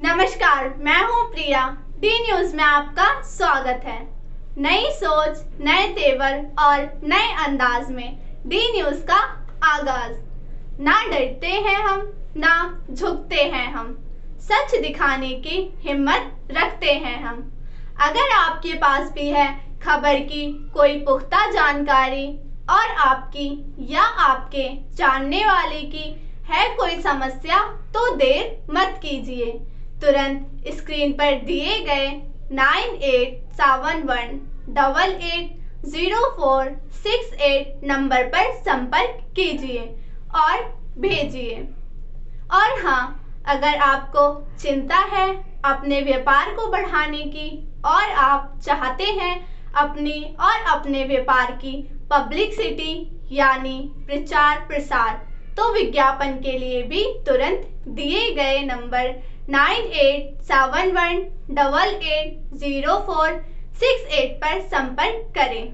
नमस्कार, मैं हूं प्रिया। डी न्यूज में आपका स्वागत है। नई सोच, नए तेवर और नए अंदाज में डी न्यूज का आगाज। ना डरते हैं हम, ना झुकते हैं हम, सच दिखाने की हिम्मत रखते हैं हम। अगर आपके पास भी है खबर की कोई पुख्ता जानकारी और आपकी या आपके जानने वाले की है कोई समस्या, तो देर मत कीजिए। तुरंत स्क्रीन पर दिए गए 9871880468 नंबर पर संपर्क कीजिए और भेजिए। और हाँ, अगर आपको चिंता है अपने व्यापार को बढ़ाने की और आप चाहते हैं अपनी और अपने व्यापार की पब्लिसिटी यानी प्रचार प्रसार, तो विज्ञापन के लिए भी तुरंत दिए गए नंबर 9871880468 पर संपर्क करें।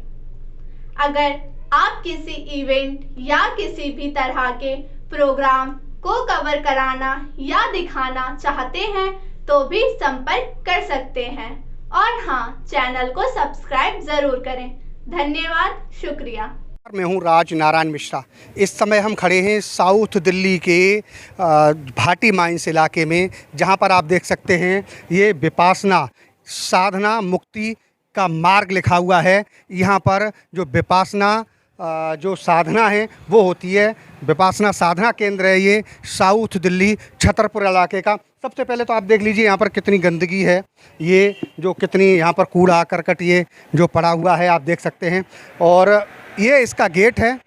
अगर आप किसी इवेंट या किसी भी तरह के प्रोग्राम को कवर कराना या दिखाना चाहते हैं तो भी संपर्क कर सकते हैं। और हाँ, चैनल को सब्सक्राइब जरूर करें। धन्यवाद, शुक्रिया। मैं हूं राज नारायण मिश्रा। इस समय हम खड़े हैं साउथ दिल्ली के भाटी माइंस इलाके में, जहां पर आप देख सकते हैं ये विपासना साधना मुक्ति का मार्ग लिखा हुआ है। यहां पर जो विपासना जो साधना है वो होती है, विपासना साधना केंद्र है ये साउथ दिल्ली छतरपुर इलाके का। सबसे पहले तो आप देख लीजिए यहाँ पर कितनी गंदगी है, ये जो कितनी यहाँ पर कूड़ा करकट ये जो पड़ा हुआ है आप देख सकते हैं। और ये इसका गेट है,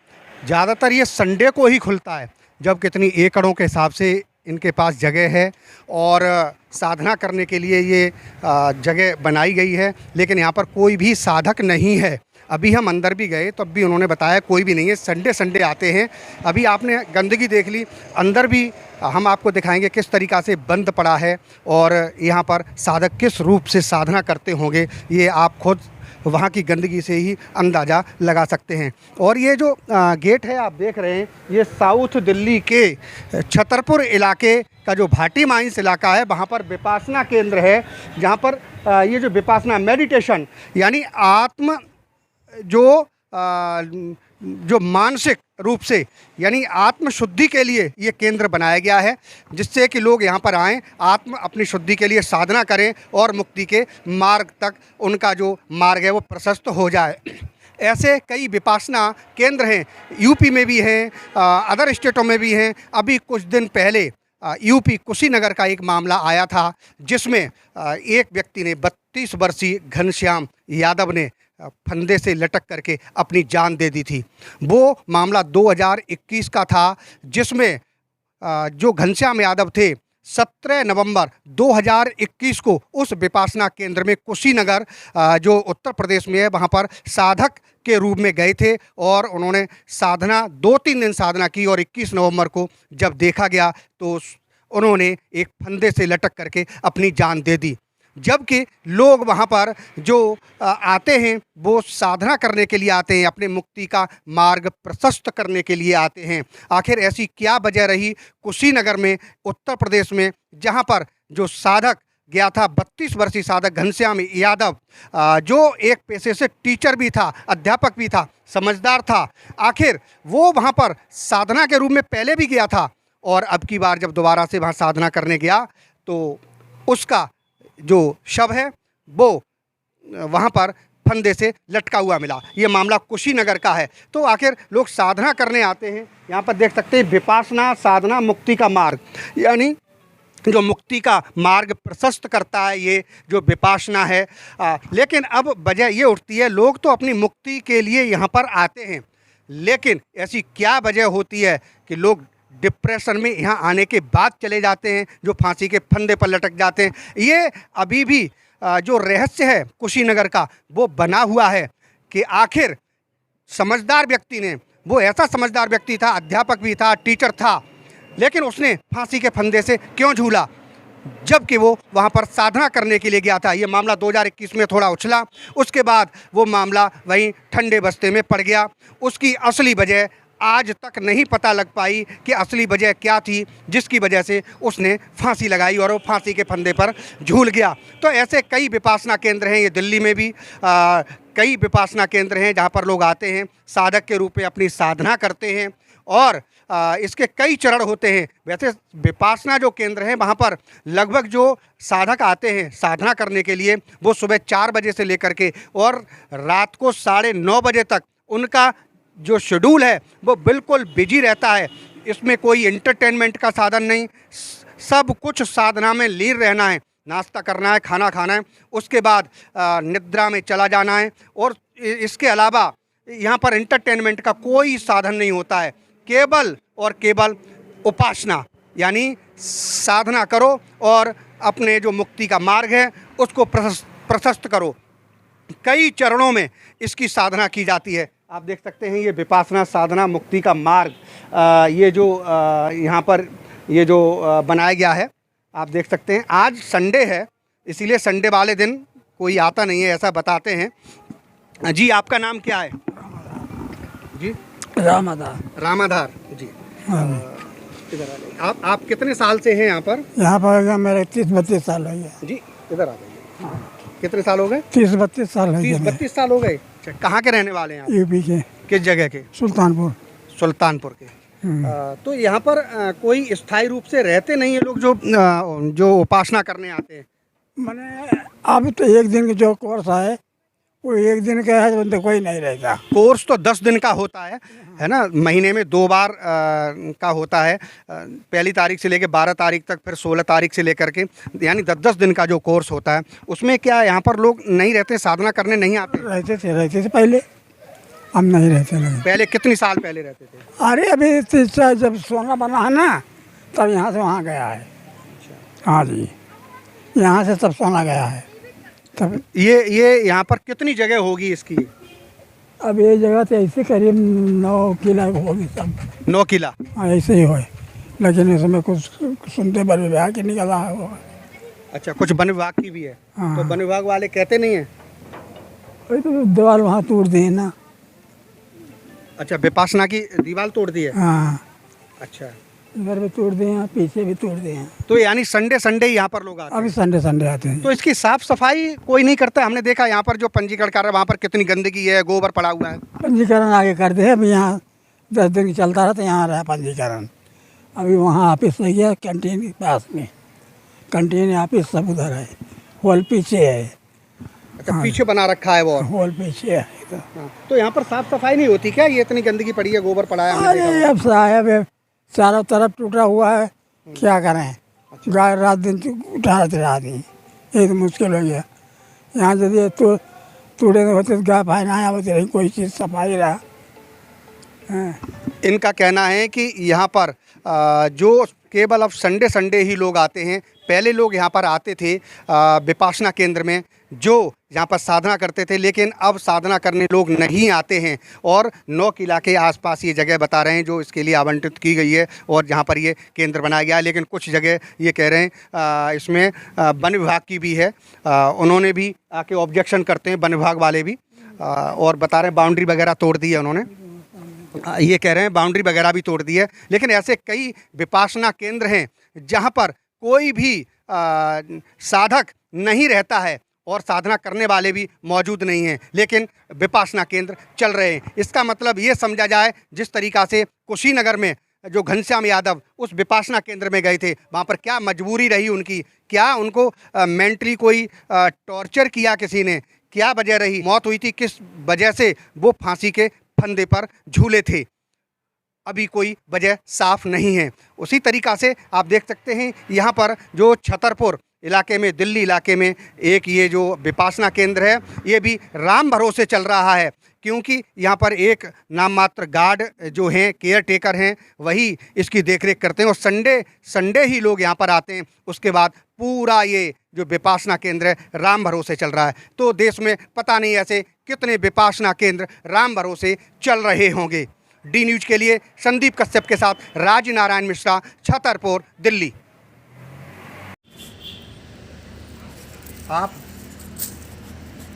ज़्यादातर ये संडे को ही खुलता है, जब कितनी एकड़ों के हिसाब से इनके पास जगह है और साधना करने के लिए ये जगह बनाई गई है। लेकिन यहाँ पर कोई भी साधक नहीं है। अभी हम अंदर भी गए तब भी उन्होंने बताया कोई भी नहीं है, संडे आते हैं। अभी आपने गंदगी देख ली, अंदर भी हम आपको दिखाएंगे किस तरीक़ा से बंद पड़ा है और यहाँ पर साधक किस रूप से साधना करते होंगे, ये आप खुद वहाँ की गंदगी से ही अंदाज़ा लगा सकते हैं। और ये जो गेट है आप देख रहे हैं, ये साउथ दिल्ली के छतरपुर इलाके का जो भाटी माइंस इलाका है, वहाँ पर विपासना केंद्र है, जहाँ पर ये जो विपासना मेडिटेशन यानी आत्म जो मानसिक रूप से यानी आत्म शुद्धि के लिए ये केंद्र बनाया गया है, जिससे कि लोग यहाँ पर आएँ, अपनी शुद्धि के लिए साधना करें और मुक्ति के मार्ग तक उनका जो मार्ग है वो प्रशस्त हो जाए। ऐसे कई विपासना केंद्र हैं, यूपी में भी हैं, अदर स्टेटों में भी हैं। अभी कुछ दिन पहले यूपी कुशीनगर का एक मामला आया था, जिसमें एक व्यक्ति ने 32 वर्षीय घनश्याम यादव ने फंदे से लटक करके अपनी जान दे दी थी। वो मामला 2021 का था, जिसमें जो घनश्याम यादव थे 17 नवंबर 2021 को उस विपासना केंद्र में कुशीनगर जो उत्तर प्रदेश में है वहाँ पर साधक के रूप में गए थे और उन्होंने साधना 2-3 दिन साधना की और 21 नवंबर को जब देखा गया तो उन्होंने एक फंदे से लटक करके अपनी जान दे दी। जबकि लोग वहाँ पर जो आते हैं वो साधना करने के लिए आते हैं, अपने मुक्ति का मार्ग प्रशस्त करने के लिए आते हैं। आखिर ऐसी क्या वजह रही कुशीनगर में, उत्तर प्रदेश में, जहाँ पर जो साधक गया था 32 वर्षीय साधक घनश्याम यादव, जो एक पेशे से टीचर भी था, अध्यापक भी था, समझदार था। आखिर वो वहाँ पर साधना के रूप में पहले भी गया था और अब की बार जब दोबारा से वहाँ साधना करने गया तो उसका जो शव है वो वहाँ पर फंदे से लटका हुआ मिला। ये मामला कुशीनगर का है। तो आखिर लोग साधना करने आते हैं, यहाँ पर देख सकते हैं विपासना साधना मुक्ति का मार्ग, यानी जो मुक्ति का मार्ग प्रशस्त करता है ये जो विपासना है। लेकिन अब वजह ये उठती है, लोग तो अपनी मुक्ति के लिए यहाँ पर आते हैं, लेकिन ऐसी क्या वजह होती है कि लोग डिप्रेशन में यहाँ आने के बाद चले जाते हैं, जो फांसी के फंदे पर लटक जाते हैं। ये अभी भी जो रहस्य है कुशीनगर का वो बना हुआ है कि आखिर समझदार व्यक्ति ने, वो ऐसा समझदार व्यक्ति था, अध्यापक भी था, टीचर था, लेकिन उसने फांसी के फंदे से क्यों झूला, जबकि वो वहाँ पर साधना करने के लिए गया था। ये मामला 2021 में थोड़ा उछला, उसके बाद वो मामला वहीं ठंडे बस्ते में पड़ गया। उसकी असली वजह आज तक नहीं पता लग पाई कि असली वजह क्या थी जिसकी वजह से उसने फांसी लगाई और वो फांसी के फंदे पर झूल गया। तो ऐसे कई विपासना केंद्र हैं, ये दिल्ली में भी कई विपासना केंद्र हैं जहाँ पर लोग आते हैं, साधक के रूप में अपनी साधना करते हैं और इसके कई चरण होते हैं। वैसे विपासना जो केंद्र है वहाँ पर लगभग जो साधक आते हैं साधना करने के लिए वो सुबह 4 बजे से लेकर के और रात को 9:30 बजे तक उनका जो शेड्यूल है वो बिल्कुल बिजी रहता है। इसमें कोई एंटरटेनमेंट का साधन नहीं, सब कुछ साधना में लीन रहना है, नाश्ता करना है, खाना खाना है, उसके बाद निद्रा में चला जाना है और इसके अलावा यहाँ पर एंटरटेनमेंट का कोई साधन नहीं होता है। केवल और केवल उपासना यानी साधना करो और अपने जो मुक्ति का मार्ग है उसको प्रशस्त करो। कई चरणों में इसकी साधना की जाती है। आप देख सकते हैं ये विपासना साधना मुक्ति का मार्ग ये जो यहाँ पर ये जो बनाया गया है आप देख सकते हैं। आज संडे है इसीलिए संडे वाले दिन कोई आता नहीं है ऐसा बताते हैं। जी आपका नाम क्या है? जी रामाधार जी। इधर आ जाइए। आप कितने साल से हैं यहाँ पर? यहाँ पर मेरे 30-32 साल हो गए जी। इधर आ जाइए। कितने साल हो गए? 30-32 साल हो गए। 30-32 साल हो गए। अच्छा, कहाँ के रहने वाले हैं आप? यूपी के। किस जगह के? सुल्तानपुर के। तो यहाँ पर कोई स्थायी रूप से रहते नहीं है लोग जो उपासना करने आते हैं? मैंने अब तो एक दिन के जो कोर्स है वो एक दिन का है तो कोई नहीं रहता। कोर्स तो 10 दिन का होता है ना, महीने में 2 बार का होता है, 1 तारीख से लेकर 12 तारीख तक, फिर 16 तारीख से लेकर के, यानी 10-10 दिन का जो कोर्स होता है। उसमें क्या यहाँ पर लोग नहीं रहते, साधना करने नहीं आते? रहते थे पहले, हम नहीं रहते नहीं। पहले कितनी साल पहले रहते थे? अरे अभी जब सोना बना है ना तब यहाँ से वहाँ गया है। हाँ जी, यहाँ से तब सोना गया है तब। ये यहाँ पर कितनी जगह होगी इसकी? अब ये जगह तो ऐसे करीब 9 किला होगी सब। 9 किला? हाँ ऐसे ही हो, लेकिन इसमें कुछ सुनते वन विभाग की निकला है वो। अच्छा, कुछ वन विभाग की भी है? हाँ। तो वन विभाग वाले कहते नहीं है? वही तो दीवार वहाँ तोड़ दी है ना। अच्छा, विपासना की दीवार तोड़ दी है? हाँ। अच्छा, इधर भी तोड़ दिए हैं, पीछे भी तोड़ दिए हैं। तो यानी संडे यहाँ पर लोग आते हैं? अभी संडे आते हैं। तो इसकी साफ सफाई कोई नहीं करता? हमने देखा यहाँ पर जो पंजीकरण कर रहा है वहाँ पर कितनी गंदगी है, गोबर पड़ा हुआ है। पंजीकरण आगे करते हैं, अभी यहाँ 10 दिन चलता रहा तो यहाँ रहा पंजीकरण। अभी वहाँ ऑफिस नहीं है, कैंटीन के पास में कैंटीन ऑफिस सब उधर है, हॉल पीछे है। अच्छा, पीछे बना रखा है वो हॉल पीछे है। तो यहाँ पर साफ सफाई नहीं होती क्या? ये इतनी गंदगी पड़ी है, गोबर पड़ा है। अरे अब साहब चारों तरफ टूटा हुआ है, क्या करें? गाय रात दिन उठा रहते आदमी, ये तो मुश्किल हो गया। यहाँ यदि तो टूटे होते तो गाय भाई ना होती रही, कोई चीज़ सफाई रहा। इनका कहना है कि यहाँ पर जो केवल अब संडे ही लोग आते हैं। पहले लोग यहाँ पर आते थे विपासना केंद्र में जो यहाँ पर साधना करते थे, लेकिन अब साधना करने लोग नहीं आते हैं। और 9 किला के आसपास ये जगह बता रहे हैं जो इसके लिए आवंटित की गई है और जहाँ पर ये केंद्र बनाया गया है। लेकिन कुछ जगह ये कह रहे हैं इसमें वन विभाग की भी है, उन्होंने भी आके ऑब्जेक्शन करते हैं वन विभाग वाले भी, और बता रहे हैं बाउंड्री वगैरह तोड़ दी है उन्होंने। ये कह रहे हैं बाउंड्री वगैरह भी तोड़ दी है। लेकिन ऐसे कई विपासना केंद्र हैं जहाँ पर कोई भी साधक नहीं रहता है और साधना करने वाले भी मौजूद नहीं हैं, लेकिन विपासना केंद्र चल रहे हैं। इसका मतलब ये समझा जाए जिस तरीक़ा से कुशीनगर में जो घनश्याम यादव उस विपासना केंद्र में गए थे, वहाँ पर क्या मजबूरी रही उनकी, क्या उनको मेंटली कोई टॉर्चर किया किसी ने, क्या वजह रही, मौत हुई थी किस वजह से वो फांसी के फंदे पर झूले थे, अभी कोई वजह साफ नहीं है। उसी तरीक़ा से आप देख सकते हैं यहाँ पर जो छतरपुर इलाके में, दिल्ली इलाके में एक ये जो विपासना केंद्र है ये भी राम भरोसे चल रहा है, क्योंकि यहाँ पर एक नाम मात्र गार्ड जो हैं, केयर टेकर हैं, वही इसकी देखरेख करते हैं और संडे ही लोग यहाँ पर आते हैं। उसके बाद पूरा ये जो विपासना केंद्र है राम भरोसे चल रहा है। तो देश में पता नहीं ऐसे कितने विपासना केंद्र राम भरोसे चल रहे होंगे। डी न्यूज़ के लिए संदीप कश्यप के साथ राज नारायण मिश्रा, छतरपुर, दिल्ली।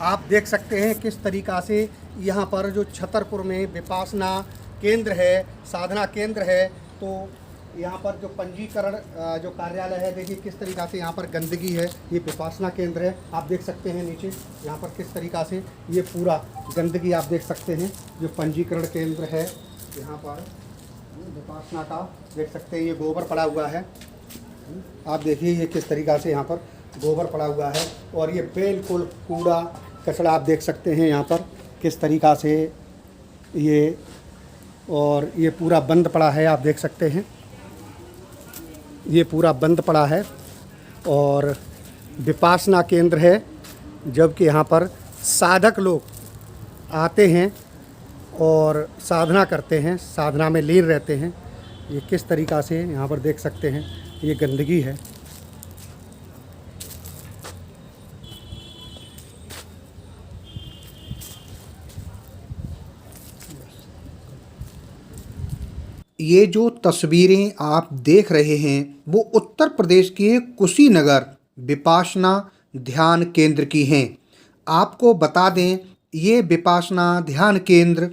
आप देख सकते हैं किस तरीक़ा से यहाँ पर जो छतरपुर में विपासना केंद्र है, साधना केंद्र है। तो यहाँ पर जो पंजीकरण जो कार्यालय है, देखिए किस तरीक़ा से यहाँ पर गंदगी है। ये विपासना केंद्र है, आप देख सकते हैं नीचे यहाँ पर किस तरीक़ा से ये पूरा गंदगी आप देख सकते हैं। जो पंजीकरण केंद्र है यहाँ पर विपासना का, देख सकते हैं ये गोबर पड़ा हुआ है। आप देखिए ये किस तरीक़ा से यहाँ पर गोबर पड़ा हुआ है, और ये बिल्कुल कूड़ा कचरा आप देख सकते हैं यहाँ पर किस तरीक़ा से ये, और ये पूरा बंद पड़ा है, आप देख सकते हैं ये पूरा बंद पड़ा है। और विपासना केंद्र है, जबकि यहाँ पर साधक लोग आते हैं और साधना करते हैं, साधना में लीन रहते हैं। ये किस तरीक़ा से यहाँ पर देख सकते हैं ये गंदगी है। ये जो तस्वीरें आप देख रहे हैं वो उत्तर प्रदेश के कुशीनगर विपासना ध्यान केंद्र की हैं। आपको बता दें ये विपासना ध्यान केंद्र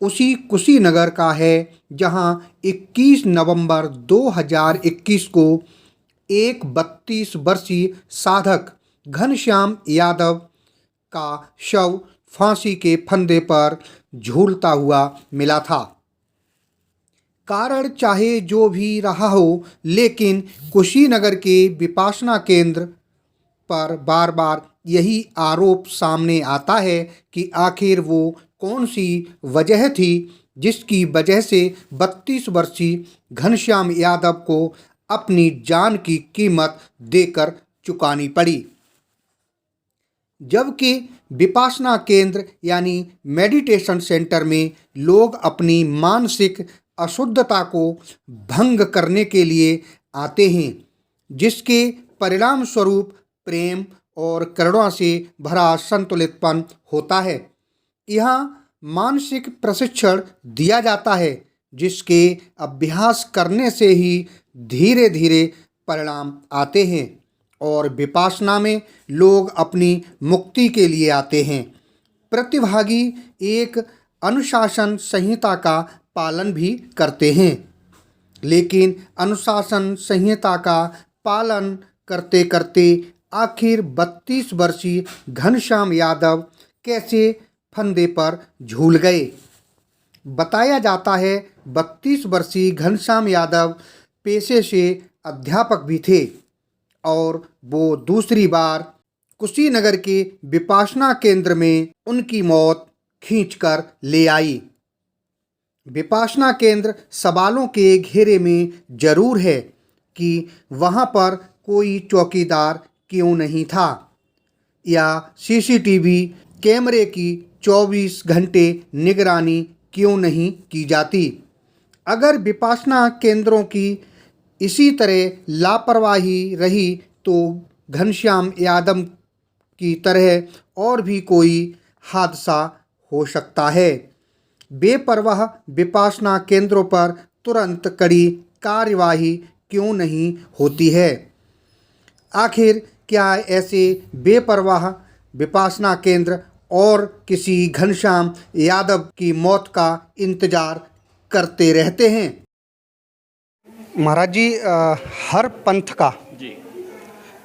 उसी कुशीनगर का है जहां 21 नवंबर 2021 को एक 32 वर्षीय साधक घनश्याम यादव का शव फांसी के फंदे पर झूलता हुआ मिला था। कारण चाहे जो भी रहा हो, लेकिन कुशीनगर के विपासना केंद्र पर बार बार यही आरोप सामने आता है कि आखिर वो कौन सी वजह थी जिसकी वजह से 32 वर्षीय घनश्याम यादव को अपनी जान की कीमत देकर चुकानी पड़ी। जबकि विपासना केंद्र यानी मेडिटेशन सेंटर में लोग अपनी मानसिक अशुद्धता को भंग करने के लिए आते हैं, जिसके परिणाम स्वरूप प्रेम और करुणा से भरा संतुलितपन होता है। यहाँ मानसिक प्रशिक्षण दिया जाता है, जिसके अभ्यास करने से ही धीरे धीरे परिणाम आते हैं और विपासना में लोग अपनी मुक्ति के लिए आते हैं। प्रतिभागी एक अनुशासन संहिता का पालन भी करते हैं, लेकिन अनुशासन संहिता का पालन करते करते आखिर 32 वर्षीय घनश्याम यादव कैसे फंदे पर झूल गए। बताया जाता है 32 वर्षीय घनश्याम यादव पेशे से अध्यापक भी थे और वो दूसरी बार कुशीनगर के विपासना केंद्र में उनकी मौत खींचकर ले आई। विपासना केंद्र सवालों के घेरे में जरूर है कि वहाँ पर कोई चौकीदार क्यों नहीं था या सीसीटीवी कैमरे की 24 घंटे निगरानी क्यों नहीं की जाती। अगर विपासना केंद्रों की इसी तरह लापरवाही रही तो घनश्याम यादव की तरह और भी कोई हादसा हो सकता है। बेपरवाह विपासना केंद्रों पर तुरंत कड़ी कार्यवाही क्यों नहीं होती है? आखिर क्या ऐसे बेपरवाह विपासना केंद्र और किसी घनश्याम यादव की मौत का इंतजार करते रहते हैं? महाराज जी, हर पंथ का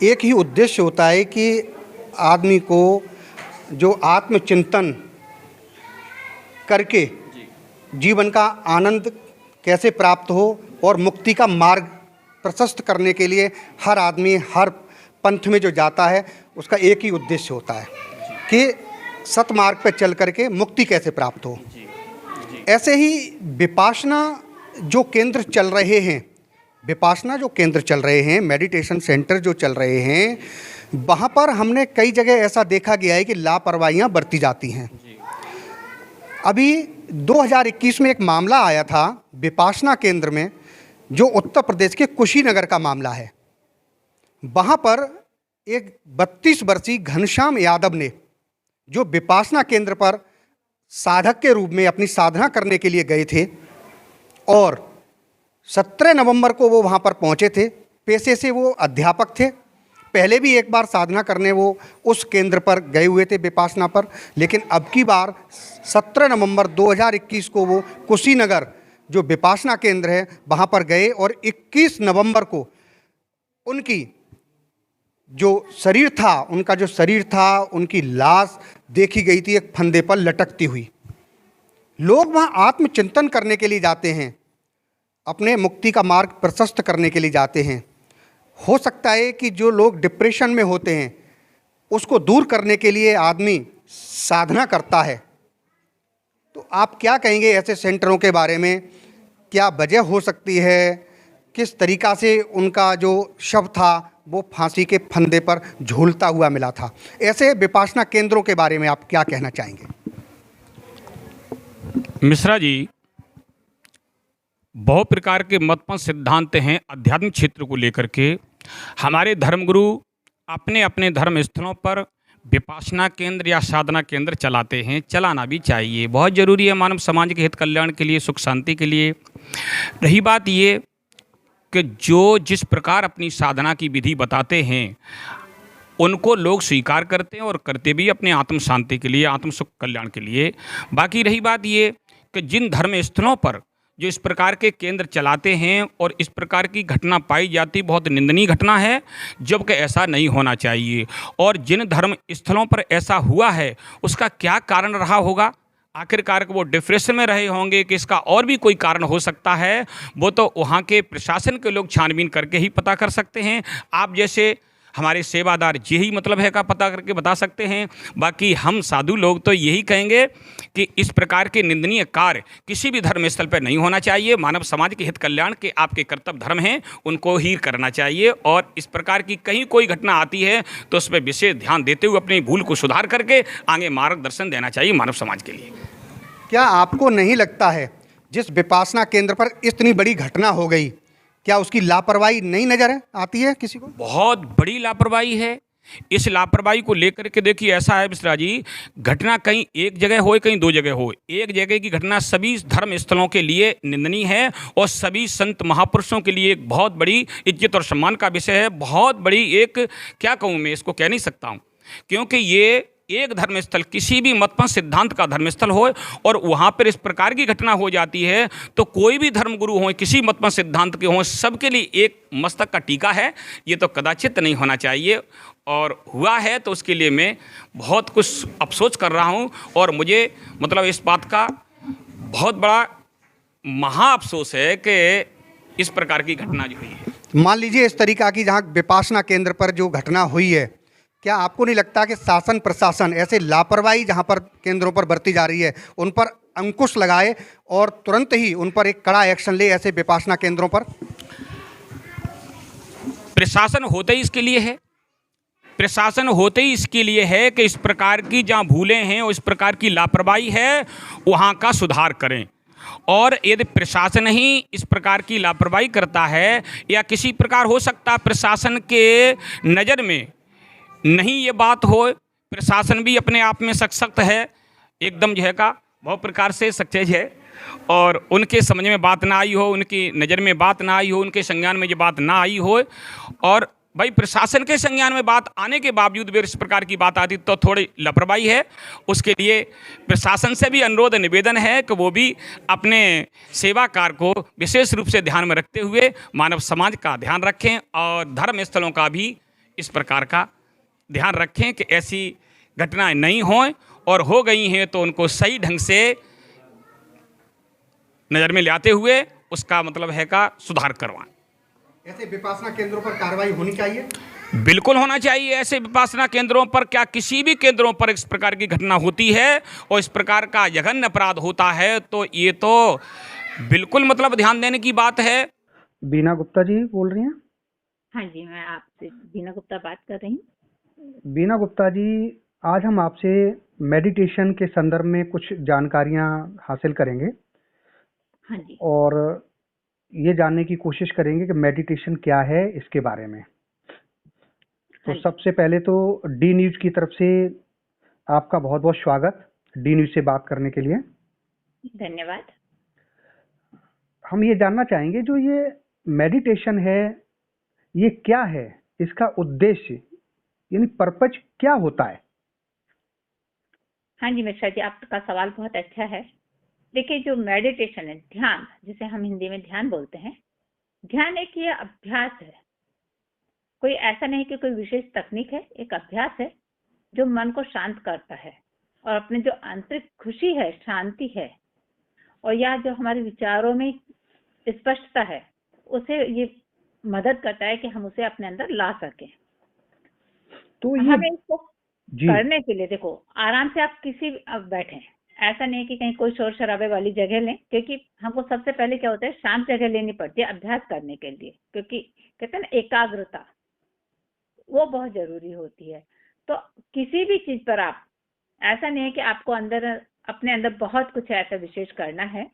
एक ही उद्देश्य होता है कि आदमी को जो आत्मचिंतन करके जीवन का आनंद कैसे प्राप्त हो और मुक्ति का मार्ग प्रशस्त करने के लिए हर आदमी हर पंथ में जो जाता है उसका एक ही उद्देश्य होता है कि सतमार्ग पर चल करके मुक्ति कैसे प्राप्त हो। ऐसे ही विपासना जो केंद्र चल रहे हैं, मेडिटेशन सेंटर जो चल रहे हैं, वहाँ पर हमने कई जगह ऐसा देखा गया है कि लापरवाहियाँ बरती जाती हैं। अभी 2021 में एक मामला आया था विपासना केंद्र में, जो उत्तर प्रदेश के कुशीनगर का मामला है। वहाँ पर एक 32 वर्षीय घनश्याम यादव ने, जो विपासना केंद्र पर साधक के रूप में अपनी साधना करने के लिए गए थे और 17 नवंबर को वो वहाँ पर पहुँचे थे। पेशे से वो अध्यापक थे। पहले भी एक बार साधना करने वो उस केंद्र पर गए हुए थे विपासना पर, लेकिन अब की बार 17 नवंबर 2021 को वो कुशीनगर जो विपासना केंद्र है वहाँ पर गए और 21 नवंबर को उनकी जो शरीर था उनकी लाश देखी गई थी एक फंदे पर लटकती हुई। लोग वहाँ आत्मचिंतन करने के लिए जाते हैं, अपने मुक्ति का मार्ग प्रशस्त करने के लिए जाते हैं। हो सकता है कि जो लोग डिप्रेशन में होते हैं उसको दूर करने के लिए आदमी साधना करता है। तो आप क्या कहेंगे ऐसे सेंटरों के बारे में? क्या वजह हो सकती है? किस तरीक़ा से उनका जो शव था वो फांसी के फंदे पर झूलता हुआ मिला था? ऐसे विपासना केंद्रों के बारे में आप क्या कहना चाहेंगे? मिश्रा जी, बहुत प्रकार के मतपथ सिद्धांत हैं आध्यात्मिक क्षेत्र को लेकर के। हमारे धर्मगुरु अपने अपने धर्म स्थलों पर विपासना केंद्र या साधना केंद्र चलाते हैं, चलाना भी चाहिए, बहुत ज़रूरी है मानव समाज के हित कल्याण के लिए, सुख शांति के लिए। रही बात ये कि जो जिस प्रकार अपनी साधना की विधि बताते हैं उनको लोग स्वीकार करते हैं और करते भी अपने आत्म शांति के लिए, आत्म सुख कल्याण के लिए। बाकी रही बात ये कि जिन धर्म स्थलों पर जो इस प्रकार के केंद्र चलाते हैं और इस प्रकार की घटना पाई जाती, बहुत निंदनीय घटना है, जबकि ऐसा नहीं होना चाहिए। और जिन धर्म स्थलों पर ऐसा हुआ है उसका क्या कारण रहा होगा? आखिरकार वो डिप्रेशन में रहे होंगे कि इसका और भी कोई कारण हो सकता है, वो तो वहाँ के प्रशासन के लोग छानबीन करके ही पता कर सकते हैं। आप जैसे हमारे सेवादार यही मतलब है का पता करके बता सकते हैं। बाकी हम साधु लोग तो यही कहेंगे कि इस प्रकार के निंदनीय कार्य किसी भी धर्म स्थल पर नहीं होना चाहिए। मानव समाज के हित कल्याण के आपके कर्तव्य धर्म हैं, उनको ही करना चाहिए। और इस प्रकार की कहीं कोई घटना आती है तो उस पर विशेष ध्यान देते हुए अपनी भूल को सुधार करके आगे मार्गदर्शन देना चाहिए मानव समाज के लिए। क्या आपको नहीं लगता है जिस विपासना केंद्र पर इतनी बड़ी घटना हो गई, क्या उसकी लापरवाही नहीं नजर आती है किसी को? बहुत बड़ी लापरवाही है। इस लापरवाही को लेकर के देखिए, ऐसा है मिश्रा जी, घटना कहीं एक जगह हो कहीं दो जगह हो, एक जगह की घटना सभी धर्म स्थलों के लिए निंदनीय है और सभी संत महापुरुषों के लिए एक बहुत बड़ी इज्जत और सम्मान का विषय है। बहुत बड़ी एक, क्या कहूँ मैं, इसको कह नहीं सकता हूँ, क्योंकि ये एक धर्मस्थल, किसी भी मतपथ सिद्धांत का धर्मस्थल हो और वहाँ पर इस प्रकार की घटना हो जाती है तो कोई भी धर्मगुरु हो, किसी मतपथ सिद्धांत के हों, सबके लिए एक मस्तक का टीका है। ये तो कदाचित नहीं होना चाहिए और हुआ है तो उसके लिए मैं बहुत कुछ अफसोस कर रहा हूँ। और मुझे मतलब इस बात का बहुत बड़ा महा अफसोस है कि इस प्रकार की घटना जो हुई है। मान लीजिए इस तरीक़ा की जहाँ विपासना केंद्र पर जो घटना हुई है, क्या आपको नहीं लगता कि शासन प्रशासन ऐसे लापरवाही जहाँ पर केंद्रों पर बरती जा रही है उन पर अंकुश लगाए और तुरंत ही उन पर एक कड़ा एक्शन ले ऐसे विपासना केंद्रों पर? प्रशासन होते ही इसके लिए है, प्रशासन होते ही इसके लिए है कि इस प्रकार की जहाँ भूलें हैं और इस प्रकार की लापरवाही है वहाँ का सुधार करें। और यदि प्रशासन ही इस प्रकार की लापरवाही करता है या किसी प्रकार हो सकता है प्रशासन के नज़र में नहीं ये बात हो, प्रशासन भी अपने आप में सशक्त है, एकदम जो है का बहुत प्रकार से सक्सेस है और उनके समझ में बात ना आई हो, उनकी नज़र में बात ना आई हो, उनके संज्ञान में ये बात ना आई हो, और भाई प्रशासन के संज्ञान में बात आने के बावजूद भी इस प्रकार की बात आती तो थोड़ी लापरवाही है। उसके लिए प्रशासन से भी अनुरोध निवेदन है कि वो भी अपने सेवा कार्य को विशेष रूप से ध्यान में रखते हुए मानव समाज का ध्यान रखें और धर्म स्थलों का भी इस प्रकार का ध्यान रखें कि ऐसी घटनाएं नहीं हों और हो गई हैं तो उनको सही ढंग से नज़र में लाते हुए उसका मतलब है का सुधार करवाएं। ऐसे विपासना केंद्रों पर कार्रवाई होनी चाहिए, बिल्कुल होना चाहिए। ऐसे विपासना केंद्रों पर, क्या किसी भी केंद्रों पर इस प्रकार की घटना होती है और इस प्रकार का जघन्य अपराध होता है तो ये तो बिल्कुल मतलब ध्यान देने की बात है। बीना गुप्ता जी बोल रही हैं? हाँ जी, मैं आपसे बीना गुप्ता बात कर रही हूँ। बीना गुप्ता जी, आज हम आपसे मेडिटेशन के संदर्भ में कुछ जानकारियां हासिल करेंगे। हाँ जी। और ये जानने की कोशिश करेंगे कि मेडिटेशन क्या है इसके बारे में। तो सबसे पहले तो डी न्यूज़ की तरफ से आपका बहुत बहुत स्वागत, डी न्यूज़ से बात करने के लिए। धन्यवाद। हम ये जानना चाहेंगे जो ये मेडिटेशन है ये क्या है इसका उद्देश्य यानी पर्पज क्या होता है? हाँ जी मिश्रा जी, आपका सवाल बहुत अच्छा है। देखिए, जो मेडिटेशन है, ध्यान, जिसे हम हिंदी में ध्यान बोलते हैं, ध्यान एक ये अभ्यास है। कोई ऐसा नहीं कि कोई विशेष तकनीक है, एक अभ्यास है जो मन को शांत करता है और अपने जो आंतरिक खुशी है, शांति है, और या जो हमारे विचारों में स्पष्टता है, उसे ये मदद करता है कि हम उसे अपने अंदर ला सकें। तो ये हमें इसको जी करने के लिए देखो, आराम से आप किसी अब बैठे, ऐसा नहीं है कि कहीं कोई शोर शराबे वाली जगह लें, क्योंकि हमको सबसे पहले क्या होता है, शांत जगह लेनी पड़ती है अभ्यास करने के लिए, क्योंकि कहते हैं ना एकाग्रता, वो बहुत जरूरी होती है। तो किसी भी चीज पर आप, ऐसा नहीं है कि आपको अंदर अपने अंदर बहुत कुछ ऐसा विशेष करना है।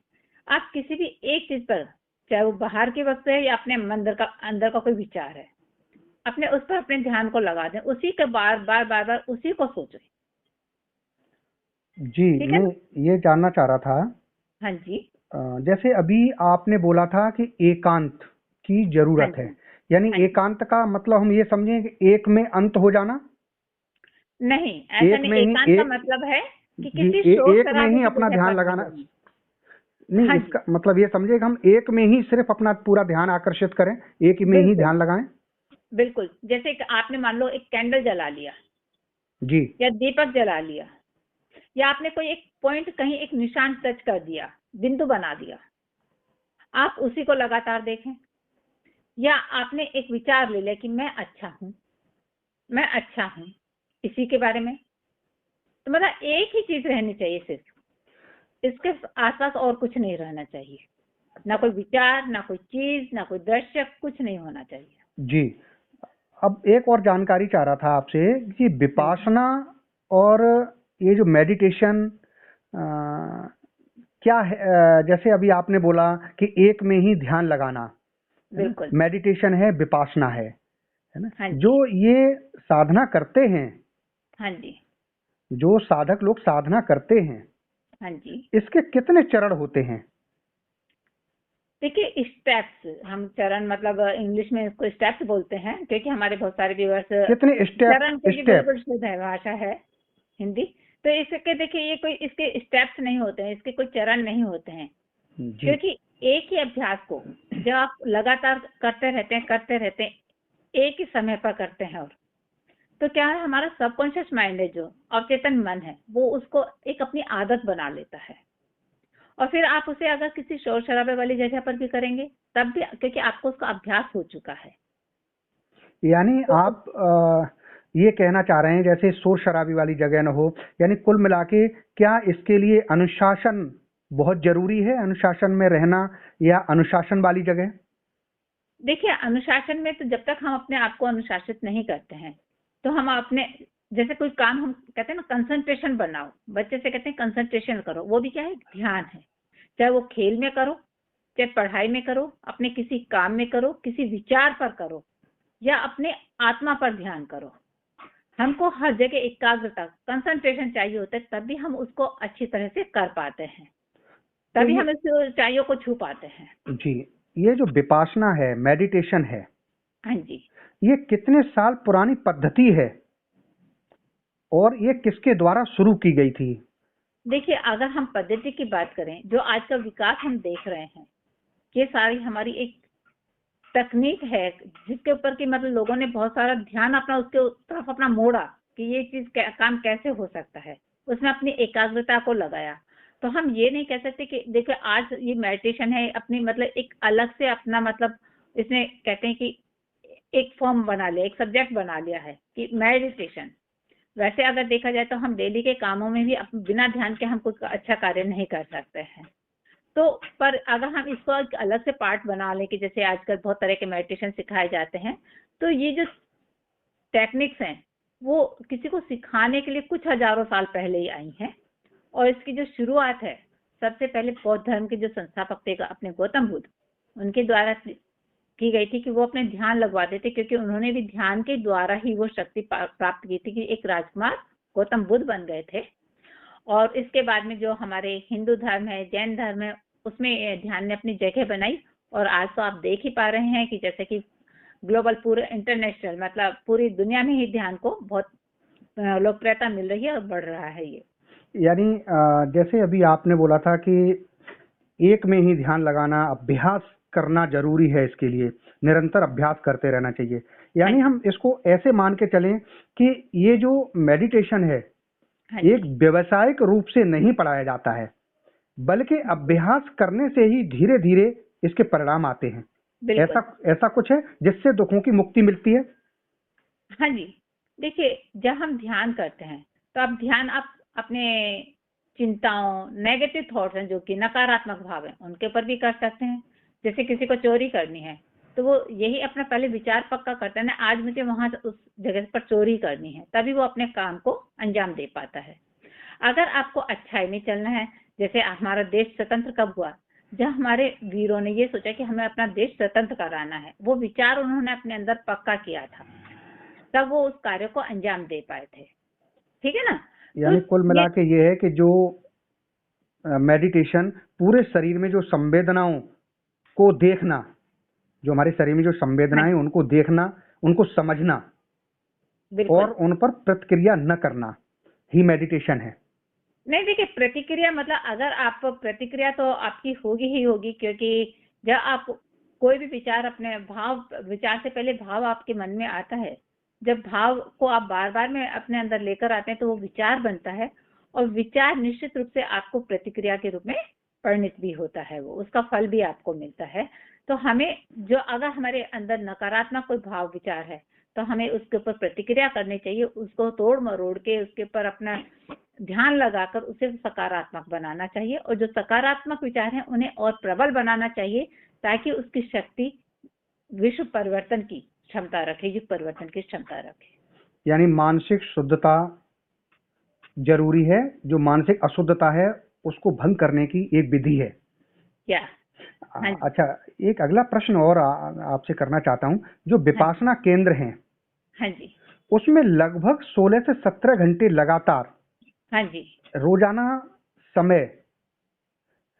आप किसी भी एक चीज पर, चाहे वो बाहर की वस्तु है या अपने अंदर का कोई विचार है, अपने उस पर अपने ध्यान को लगा दें, उसी के बार बार उसी को सोचें। जी ठीक है मैं ना? ये जानना चाह रहा था, हाँ जी। जैसे अभी आपने बोला था कि एकांत की जरूरत हाँ है, जी। यानी हाँ जी। एकांत का मतलब हम ये समझें कि एक में अंत हो जाना, नहीं, ऐसा एक नहीं। में ही एकांत का मतलब है कि जी किसी शोर एक में शराबे ही की अपना जगह ध्यान पर नहीं लगाना। जाना। नहीं, हाँ जी। इसका मतलब ये समझे कि हम एक में ही सिर्फ अपना पूरा ध्यान आकर्षित करें, एक में ही बिल्कुल ध्यान लगाएं। बिल्कुल। जैसे कि आपने मान लो एक कैंडल जला लिया जी या दीपक जला लिया, या आपने कोई एक पॉइंट, कहीं एक निशान टच कर दिया, बिंदु बना दिया, आप उसी को लगातार देखें। या आपने एक विचार ले लिया कि मैं अच्छा हूं, मैं अच्छा हूं, इसी के बारे में। तो मतलब एक ही चीज रहनी चाहिए सिर्फ, इसके आसपास और कुछ नहीं रहना चाहिए, ना कोई विचार, ना कोई चीज, ना कोई दृश्य, कुछ नहीं होना चाहिए। जी। अब एक और जानकारी चाह रहा था आपसे कि विपासना और ये जो मेडिटेशन क्या है, जैसे अभी आपने बोला कि एक में ही ध्यान लगाना, है ना, बिल्कुल। मेडिटेशन है, विपासना है ना, हाँ जी। जो ये साधना करते हैं, हाँ जी। जो साधक लोग साधना करते हैं, हाँ जी। इसके कितने चरण होते हैं? देखिए, स्टेप्स, हम चरण मतलब इंग्लिश में इसको स्टेप्स बोलते हैं, क्योंकि हमारे बहुत सारे व्यूअर्स कितने स्टेप? चरण क्योंकि स्टेप बिल्कुल शुद्ध है, भाषा है हिंदी। तो इसके देखिए, ये कोई इसके स्टेप्स नहीं होते हैं, इसके कोई चरण नहीं होते हैं, जी क्योंकि एक ही अभ्यास को जब आप लगातार करते रहते हैं, एक ही समय पर करते हैं, और तो क्या है, हमारा सबकॉन्शियस माइंड है, जो अवचेतन मन है, वो उसको एक अपनी आदत बना लेता है। और फिर आप उसे अगर किसी शोर शराबे वाली जगह पर भी करेंगे तब भी, क्योंकि आपको उसका अभ्यास हो चुका है। यानी तो आप ये कहना चाह रहे हैं जैसे शोर शराबी वाली जगह न हो, यानी कुल मिला के क्या इसके लिए अनुशासन बहुत जरूरी है, अनुशासन में रहना, या अनुशासन वाली जगह? देखिए, अनुशासन में तो जब तक हम अपने आप को अनुशासित नहीं करते हैं, तो हम अपने, जैसे कोई काम हम कहते हैं ना, कंसंट्रेशन बनाओ, बच्चे से कहते हैं कंसंट्रेशन करो, वो भी क्या है, ध्यान है। चाहे वो खेल में करो, चाहे पढ़ाई में करो, अपने किसी काम में करो, किसी विचार पर करो, या अपने आत्मा पर ध्यान करो, हमको हर जगह एकाग्रता, कंसंट्रेशन चाहिए होता है, तभी हम उसको अच्छी तरह से कर पाते हैं, तो तभी ये हम इस ऊंचाइयों को छू पाते हैं। जी, ये जो विपासना है, मेडिटेशन है, हाँ जी। ये कितने साल पुरानी पद्धति है और ये किसके द्वारा शुरू की गई थी? देखिए, अगर हम पद्धति की बात करें, जो आज का विकास हम देख रहे हैं, ये सारी हमारी एक तकनीक है, जिसके ऊपर की मतलब लोगों ने बहुत सारा ध्यान अपना उसके तरफ अपना मोड़ा कि ये चीज काम कैसे हो सकता है, उसमें अपनी एकाग्रता को लगाया। तो हम ये नहीं कह सकते कि देखिए आज ये मेडिटेशन है, अपनी मतलब एक अलग से अपना मतलब इसने कहते हैं कि एक फॉर्म बना लिया, एक सब्जेक्ट बना लिया है कि मेडिटेशन। वैसे अगर देखा जाए तो हम डेली के कामों में भी बिना ध्यान के हम कुछ अच्छा कार्य नहीं कर सकते हैं। तो पर अगर हम इसको एक अलग से पार्ट बना लें कि जैसे आजकल बहुत तरह के मेडिटेशन सिखाए जाते हैं, तो ये जो टेक्निक्स हैं वो किसी को सिखाने के लिए कुछ हजारों साल पहले ही आई हैं। और इसकी जो शुरुआत है, सबसे पहले बौद्ध धर्म के जो संस्थापक थे अपने गौतम बुद्ध, उनके द्वारा की गई थी कि वो अपने ध्यान लगवाते थे, क्योंकि उन्होंने भी ध्यान के द्वारा ही वो शक्ति प्राप्त की थी कि एक राजकुमार गौतम बुद्ध बन गए थे। और इसके बाद में जो हमारे हिंदू धर्म है, जैन धर्म है, उसमें ध्यान ने अपनी जगह बनाई। और आज तो आप देख ही पा रहे हैं कि जैसे कि ग्लोबल पूरे इंटरनेशनल मतलब पूरी दुनिया में ही ध्यान को बहुत लोकप्रियता मिल रही है और बढ़ रहा है ये। यानी जैसे अभी आपने बोला था कि एक में ही ध्यान लगाना, अभ्यास करना जरूरी है, इसके लिए निरंतर अभ्यास करते रहना चाहिए। यानी हम इसको ऐसे मान के चलें कि ये जो मेडिटेशन है एक व्यावसायिक रूप से नहीं पढ़ाया जाता है, बल्कि अभ्यास करने से ही धीरे धीरे इसके परिणाम आते हैं। ऐसा कुछ है जिससे दुखों की मुक्ति मिलती है? हाँ जी, देखिए जब हम ध्यान करते हैं तो आप ध्यान आप अपने चिंताओं, नेगेटिव थॉट्स हैं जो कि नकारात्मक भाव हैं, उनके ऊपर भी कर सकते हैं। जैसे किसी को चोरी करनी है तो वो यही अपना पहले विचार पक्का करता है ना, आज मुझे वहां उस जगह पर चोरी करनी है, तभी वो अपने काम को अंजाम दे पाता है। अगर आपको अच्छाई में चलना है, जैसे हमारा देश स्वतंत्र कब हुआ, जब हमारे वीरों ने ये सोचा कि हमें अपना देश स्वतंत्र कराना है, वो विचार उन्होंने अपने अंदर पक्का किया था, तब वो उस कार्य को अंजाम दे पाए थे। ठीक है ना? यानी कुल मिला के ये है कि जो मेडिटेशन पूरे शरीर में जो संवेदनाओं को देखना, जो हमारे शरीर में जो संवेदनाएं उनको देखना, उनको समझना और उन पर प्रतिक्रिया न करना ही मेडिटेशन है। नहीं देखिए, प्रतिक्रिया मतलब अगर आप प्रतिक्रिया तो आपकी होगी ही होगी, क्योंकि जब आप कोई भी विचार अपने विचार से पहले भाव आपके मन में आता है, जब भाव को आप बार बार में अपने अंदर लेकर आते हैं तो वो विचार बनता है, और विचार निश्चित रूप से आपको प्रतिक्रिया के रूप में परिणित भी होता है, वो उसका फल भी आपको मिलता है। तो हमें जो अगर हमारे अंदर नकारात्मक कोई भाव विचार है तो हमें उसके ऊपर प्रतिक्रिया करनी चाहिए, उसको तोड़ मरोड़ के उसके ऊपर अपना ध्यान लगाकर उसे सकारात्मक बनाना चाहिए, और जो सकारात्मक विचार हैं उन्हें और प्रबल बनाना चाहिए ताकि उसकी शक्ति विश्व परिवर्तन की क्षमता रखे, युग परिवर्तन की क्षमता रखे। यानी मानसिक शुद्धता जरूरी है, जो मानसिक अशुद्धता है उसको भंग करने की एक विधि है क्या? अच्छा, एक अगला प्रश्न और आपसे करना चाहता हूँ। जो विपासना केंद्र हैं, हाँ जी, उसमें लगभग 16 से 17 घंटे लगातार, हाँ जी, रोजाना समय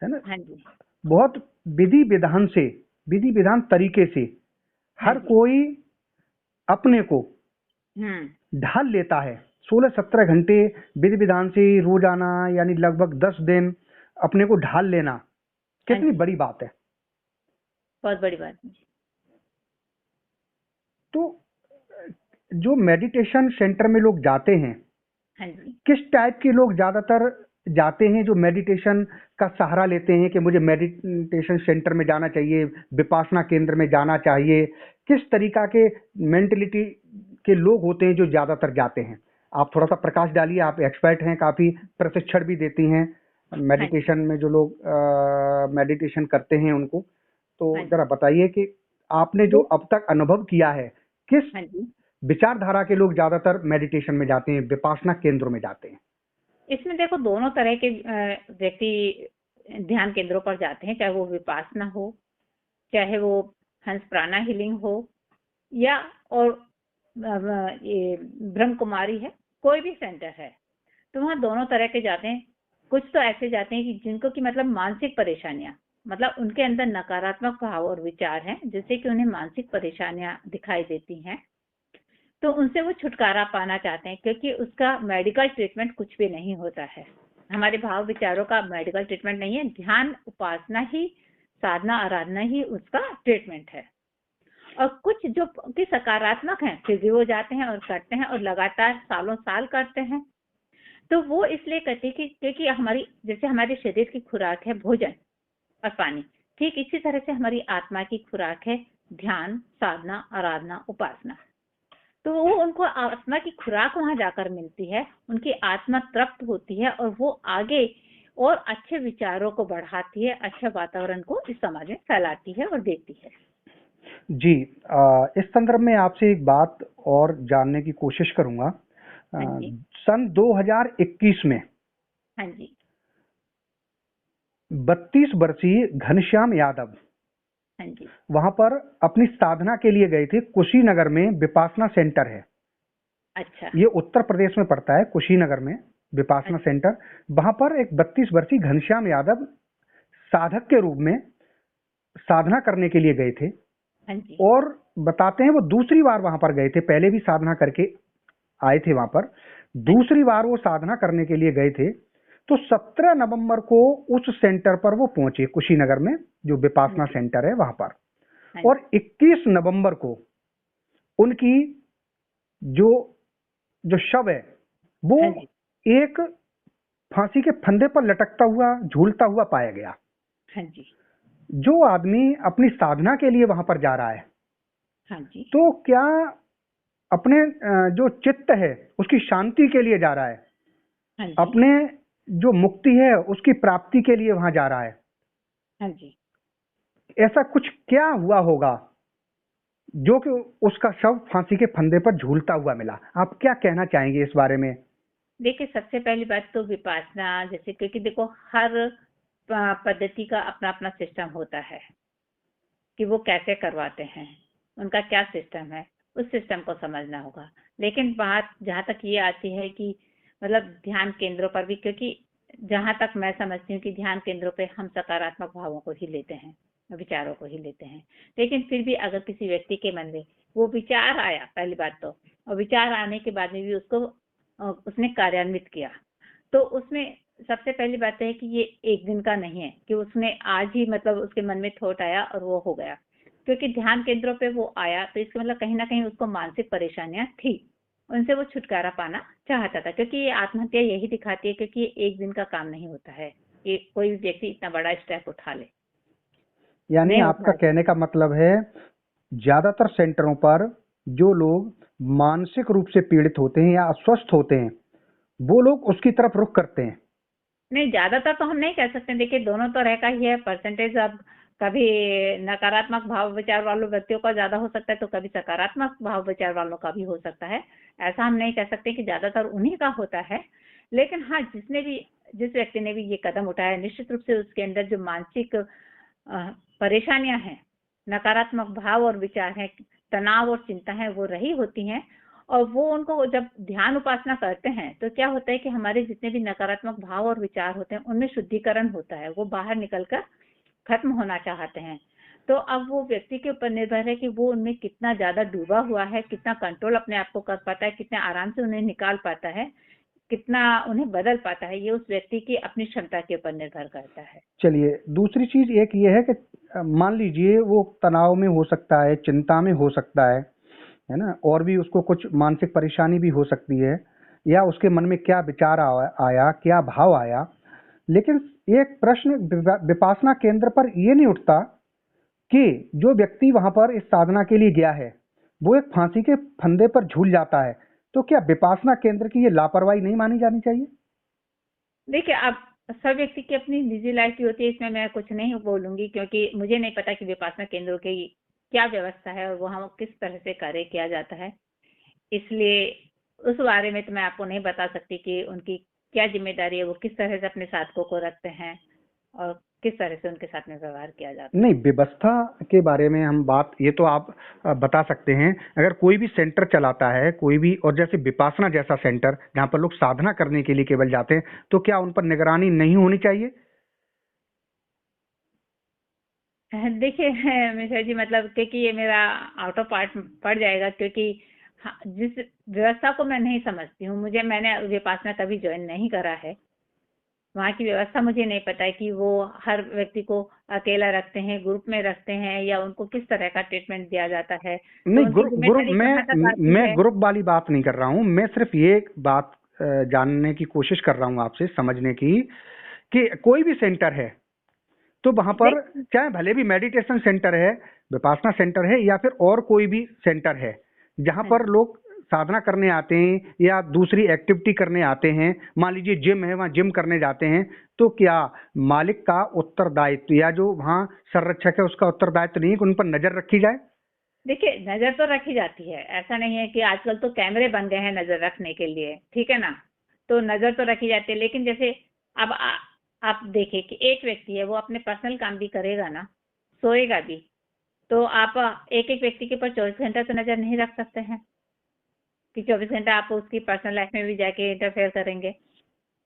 है ना, हाँ जी, बहुत विधि विधान तरीके से हर कोई अपने को ढाल लेता है। 16-17 घंटे विधि विधान से रोजाना, यानी लगभग 10 दिन अपने को ढाल लेना कितनी बड़ी बात है? बहुत बड़ी बात है। तो जो मेडिटेशन सेंटर में लोग जाते हैं, हाँ जी, किस टाइप के लोग ज्यादातर जाते हैं जो मेडिटेशन का सहारा लेते हैं कि मुझे मेडिटेशन सेंटर में जाना चाहिए, विपासना केंद्र में जाना चाहिए? किस तरीका के मेंटलिटी के लोग होते हैं जो ज्यादातर जाते हैं? आप थोड़ा सा प्रकाश डालिए, आप एक्सपर्ट हैं, काफी प्रशिक्षण भी देती हैं मेडिटेशन में, जो लोग मेडिटेशन करते हैं उनको, तो जरा बताइए कि आपने जो अब तक अनुभव किया है, किस विचारधारा के लोग ज्यादातर मेडिटेशन में जाते हैं, विपासना केंद्रों में जाते हैं? इसमें देखो दोनों तरह के व्यक्ति ध्यान केंद्रों पर जाते हैं, चाहे वो विपासना हो, चाहे वो हंस प्राणा हीलिंग हो, या और ये ब्रह्म कुमारी है, कोई भी सेंटर है, तो वहाँ दोनों तरह के जाते हैं। कुछ तो ऐसे जाते हैं कि जिनको की मतलब मानसिक परेशानियां, मतलब उनके अंदर नकारात्मक भाव और विचार हैं जिससे कि उन्हें मानसिक परेशानियां दिखाई देती हैं, तो उनसे वो छुटकारा पाना चाहते हैं, क्योंकि उसका मेडिकल ट्रीटमेंट कुछ भी नहीं होता है। हमारे भाव विचारों का मेडिकल ट्रीटमेंट नहीं है, ध्यान उपासना ही, साधना आराधना ही उसका ट्रीटमेंट है। और कुछ जो कि सकारात्मक हैं फिर भी वो जाते हैं और करते हैं और लगातार सालों साल करते हैं। तो वो इसलिए करते हैं क्योंकि हमारी, जैसे हमारे शरीर की खुराक है भोजन और पानी, ठीक इसी तरह से हमारी आत्मा की खुराक है ध्यान, साधना, आराधना, उपासना। तो वो उनको आत्मा की खुराक वहां जाकर मिलती है, उनकी आत्मा तृप्त होती है और वो आगे और अच्छे विचारों को बढ़ाती है, अच्छे वातावरण को इस समाज में फैलाती है और देती है। जी, इस संदर्भ में आपसे एक बात और जानने की कोशिश करूंगा। सन 2021 में, हाँ जी, 32 वर्षीय घनश्याम यादव, हाँ जी, वहां पर अपनी साधना के लिए गए थे। कुशीनगर में विपासना सेंटर है। अच्छा, ये उत्तर प्रदेश में पड़ता है, कुशीनगर में विपासना सेंटर। वहां पर एक 32 वर्षीय घनश्याम यादव साधक के रूप में साधना करने के लिए गए थे। हाँ जी। और बताते हैं वो दूसरी बार वहां पर गए थे, पहले भी साधना करके आए थे वहां पर, दूसरी बार वो साधना करने के लिए गए थे। तो 17 नवंबर को उस सेंटर पर वो पहुंचे, कुशीनगर में जो हाँ विपासना जी। सेंटर है वहां पर। हाँ और जी। 21 नवंबर को उनकी जो जो शव है वो हाँ जी। एक फांसी के फंदे पर लटकता हुआ, झूलता हुआ पाया गया। हाँ जी। जो आदमी अपनी साधना के लिए वहां पर जा रहा है, हाँ जी। तो क्या अपने जो चित्त है उसकी शांति के लिए जा रहा है, हाँ जी। अपने जो मुक्ति है उसकी प्राप्ति के लिए वहां जा रहा है, हाँ जी। ऐसा कुछ क्या हुआ होगा जो कि उसका शव फांसी के फंदे पर झूलता हुआ मिला? आप क्या कहना चाहेंगे इस बारे में? देखिए, सबसे पहली बात तो विपासना, जैसे क्योंकि देखो हर पद्धति का अपना अपना सिस्टम होता है कि वो कैसे करवाते हैं, उनका क्या सिस्टम है, उस सिस्टम को समझना होगा। लेकिन बात जहाँ तक ये आती है कि मतलब ध्यान केंद्रों पर भी, क्योंकि जहाँ तक मैं समझती हूँ कि ध्यान केंद्रों पे हम सकारात्मक भावों को ही लेते हैं, विचारों को ही लेते हैं। लेकिन फिर भी अगर किसी व्यक्ति के मन में वो विचार आया, पहली बात तो, और विचार आने के बाद में भी उसको उसने कार्यान्वित किया, तो उसमें सबसे पहली बात है कि ये एक दिन का नहीं है कि उसने आज ही मतलब उसके मन में थॉट आया और वो हो गया। क्योंकि ध्यान केंद्रों पे वो आया तो इसका मतलब कहीं ना कहीं उसको मानसिक परेशानियां थी, उनसे वो छुटकारा पाना चाहता था। क्योंकि ये आत्महत्या यही दिखाती है, क्योंकि ये एक दिन का काम नहीं होता है कि कोई भी व्यक्ति इतना बड़ा स्टेप उठा ले, यानी नहीं आपका उठा। कहने का मतलब है ज्यादातर सेंटरों पर जो लोग मानसिक रूप से पीड़ित होते हैं या अस्वस्थ होते हैं वो लोग उसकी तरफ रुख करते हैं। नहीं, ज्यादातर तो हम नहीं कह सकते। देखिए, दोनों तरह का ही है परसेंटेज। अब कभी नकारात्मक भाव विचार वालों व्यक्तियों का ज्यादा हो सकता है, तो कभी सकारात्मक भाव विचार वालों का भी हो सकता है। ऐसा हम नहीं कह सकते कि ज्यादातर उन्हीं का होता है। लेकिन हाँ, जिस व्यक्ति ने भी ये कदम उठाया, निश्चित रूप से उसके अंदर जो मानसिक परेशानियां हैं, नकारात्मक भाव और विचार हैं, तनाव और चिंता है, वो रही होती हैं। और वो उनको जब ध्यान उपासना करते हैं तो क्या होता है कि हमारे जितने भी नकारात्मक भाव और विचार होते हैं उनमें शुद्धिकरण होता है, वो बाहर निकलकर खत्म होना चाहते हैं। तो अब वो व्यक्ति के ऊपर निर्भर है कि वो उनमें कितना ज्यादा डूबा हुआ है, कितना कंट्रोल अपने आप को कर पाता है, कितने आराम से उन्हें निकाल पाता है, कितना उन्हें बदल पाता है। ये उस व्यक्ति की अपनी क्षमता के ऊपर निर्भर करता है। चलिए, दूसरी चीज एक ये है कि मान लीजिए वो तनाव में हो सकता है, चिंता में हो सकता है ना, और भी उसको कुछ मानसिक परेशानी भी हो सकती है, या उसके मन में क्या विचार आया, क्या भाव आया। लेकिन एक प्रश्न विपासना केंद्र पर ये नहीं उठता कि जो व्यक्ति वहां पर इस साधना के लिए गया है वो एक फांसी के फंदे पर झूल जाता है, तो क्या विपासना केंद्र की ये लापरवाही नहीं मानी जानी चाहिए? देखिए, अब सब व्यक्ति की अपनी निजी लाइफ भी होती है, इसमें मैं कुछ नहीं बोलूंगी, क्योंकि मुझे नहीं पता कि विपासना केंद्रों की क्या व्यवस्था है और वहाँ किस तरह से कार्य किया जाता है। इसलिए उस बारे में तो मैं आपको नहीं बता सकती कि उनकी क्या जिम्मेदारी है, वो किस तरह से अपने साधकों को रखते हैं और किस तरह से उनके साथ में व्यवहार किया जाता नहीं, है। व्यवस्था के बारे में हम बात, ये तो आप बता सकते हैं। अगर कोई भी सेंटर चलाता है कोई भी, और जैसे विपासना जैसा सेंटर जहाँ पर लोग साधना करने के लिए केवल जाते हैं, तो क्या उन पर निगरानी नहीं होनी चाहिए? देखिए मिश्रा जी, मतलब क्योंकि ये मेरा आउट ऑफ पार्ट पड़ जाएगा, क्योंकि हाँ, जिस व्यवस्था को मैं नहीं समझती हूँ, मैंने विपासना कभी ज्वाइन नहीं करा है, वहाँ की व्यवस्था मुझे नहीं पता है कि वो हर व्यक्ति को अकेला रखते हैं, ग्रुप में रखते हैं, या उनको किस तरह का ट्रीटमेंट दिया जाता है, तो नहीं, उनकी ग्रुप ग्रुप जिम्मेदारी कहाँ तक आती मैं है। ग्रुप वाली बात नहीं कर रहा हूँ। मैं सिर्फ ये एक बात जानने की कोशिश कर रहा हूँ आपसे, समझने की, कि कोई भी सेंटर है तो वहां पर, देख, चाहे भले भी मेडिटेशन सेंटर है, विपासना सेंटर है, या फिर और कोई भी सेंटर है जहां हाँ पर जी। लोग साधना करने आते हैं या दूसरी एक्टिविटी करने आते हैं, मान लीजिए जिम है, वहां जिम करने जाते हैं, तो क्या मालिक का उत्तरदायित्व या जो वहां संरक्षक है उसका उत्तरदायित्व नहीं है कि उन पर नजर रखी जाए? देखिए, नजर तो रखी जाती है, ऐसा नहीं है कि आजकल तो कैमरे बन गए हैं नजर रखने के लिए, ठीक है ना। तो नजर तो रखी जाती है, लेकिन जैसे अब आप देखिए कि एक व्यक्ति है, वो अपने पर्सनल काम भी करेगा ना, सोएगा भी, तो आप एक एक व्यक्ति के ऊपर 24 घंटा तो नजर नहीं रख सकते हैं कि 24 घंटा आप उसकी पर्सनल लाइफ में भी जाके इंटरफेयर करेंगे।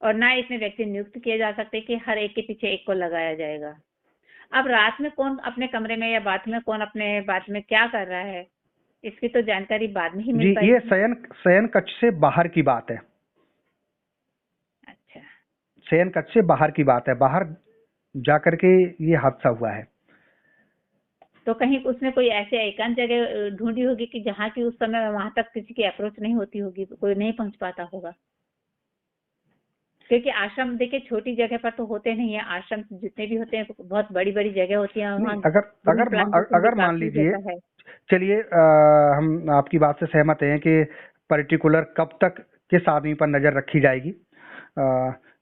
और ना इसमें व्यक्ति नियुक्त किए जा सकते कि हर एक के पीछे एक को लगाया जाएगा। अब रात में कौन अपने कमरे में या बाथ में, कौन अपने बाथ में क्या कर रहा है, इसकी तो जानकारी बाद में ही मिल जी, पाएगी। ये शयन कक्ष से बाहर की बात है। अच्छा, शयन कक्ष से बाहर की बात है, बाहर जाकर के ये हादसा हुआ है। तो कहीं उसने कोई ऐसे एकांत जगह ढूंढी होगी कि जहाँ की उस समय वहां तक किसी की अप्रोच नहीं होती होगी, कोई नहीं पहुंच पाता होगा। क्योंकि आश्रम देखिए छोटी जगह पर तो होते नहीं है, आश्रम जितने भी होते हैं बहुत बड़ी बड़ी जगह होती है, वहाँ अगर मान लीजिए, है। चलिए हम आपकी बात से सहमत हैं कि पर्टिकुलर कब तक किस आदमी पर नजर रखी जाएगी,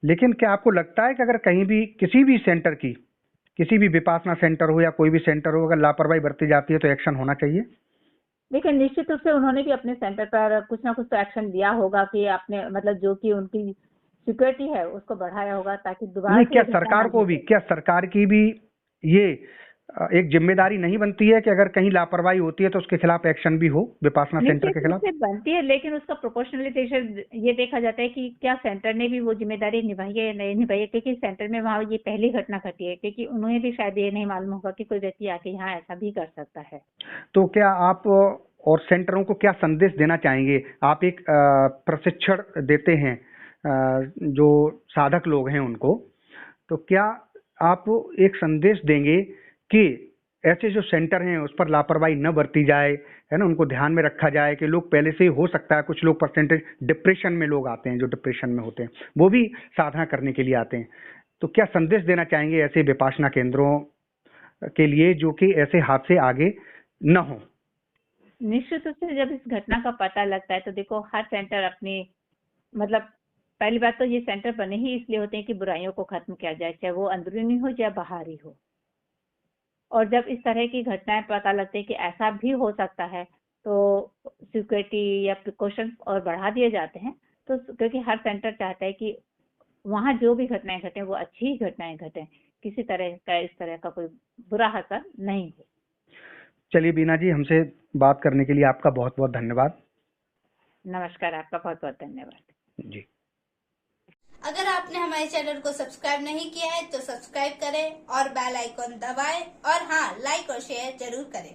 लेकिन क्या आपको लगता है कि अगर कहीं भी किसी भी सेंटर की, किसी भी विपासना सेंटर हो या कोई भी सेंटर हो, अगर लापरवाही बरती जाती है तो एक्शन होना चाहिए? देखिए निश्चित रूप से उन्होंने भी अपने सेंटर पर कुछ ना कुछ तो एक्शन दिया होगा कि आपने मतलब जो कि उनकी सिक्योरिटी है उसको बढ़ाया होगा ताकि दोबारा नहीं, से क्या ये घटना सरकार ना को भी, घटे। क्या सरकार की भी ये एक जिम्मेदारी नहीं बनती है कि अगर कहीं लापरवाही होती है तो उसके खिलाफ एक्शन भी हो, विपासना सेंटर के निश्चित रूप खिलाफ? से बनती है, लेकिन उसका प्रोपोर्शनलिजेशन ये देखा जाता है कि क्या सेंटर ने भी वो जिम्मेदारी निभाई है या नहीं निभाई है, क्योंकि सेंटर में वहाँ ये पहली घटना घटी है, क्योंकि उन्हें भी शायद ये नहीं मालूम होगा कि कोई व्यक्ति आके यहाँ ऐसा भी कर सकता है। तो क्या आप और सेंटरों को क्या संदेश देना चाहेंगे? आप एक प्रशिक्षण देते हैं जो साधक लोग हैं उनको, तो क्या आप एक संदेश देंगे कि ऐसे जो सेंटर हैं उस पर लापरवाही न बरती जाए, है ना, उनको ध्यान में रखा जाए कि लोग पहले से ही, हो सकता है कुछ लोग परसेंटेज डिप्रेशन में लोग आते हैं, जो डिप्रेशन में होते हैं वो भी साधना करने के लिए आते हैं, तो क्या संदेश देना चाहेंगे ऐसे विपासना केंद्रों के लिए जो कि ऐसे हादसे आगे न हो? निश्चित रूप से जब इस घटना का पता लगता है तो देखो हर सेंटर अपनी मतलब पहली बात तो ये सेंटर बने ही इसलिए होते हैं कि बुराइयों को खत्म किया जाए, चाहे वो अंदरूनी हो या बाहरी हो। और जब इस तरह की घटनाएं पता लगती है कि ऐसा भी हो सकता है तो सिक्योरिटी या प्रिकॉशंस और बढ़ा दिए जाते हैं। तो क्योंकि हर सेंटर चाहता है कि वहाँ जो भी घटनाएं घटें वो अच्छी ही घटनाएं घटें, किसी तरह का इस तरह का कोई बुरा असर नहीं हो। चलिए बीना जी, हमसे बात करने के लिए आपका बहुत बहुत धन्यवाद। नमस्कार, आपका बहुत बहुत धन्यवाद जी। अगर आपने हमारे चैनल को सब्सक्राइब नहीं किया है तो सब्सक्राइब करें और बेल आइकॉन दबाएं और हाँ, लाइक और शेयर जरूर करें।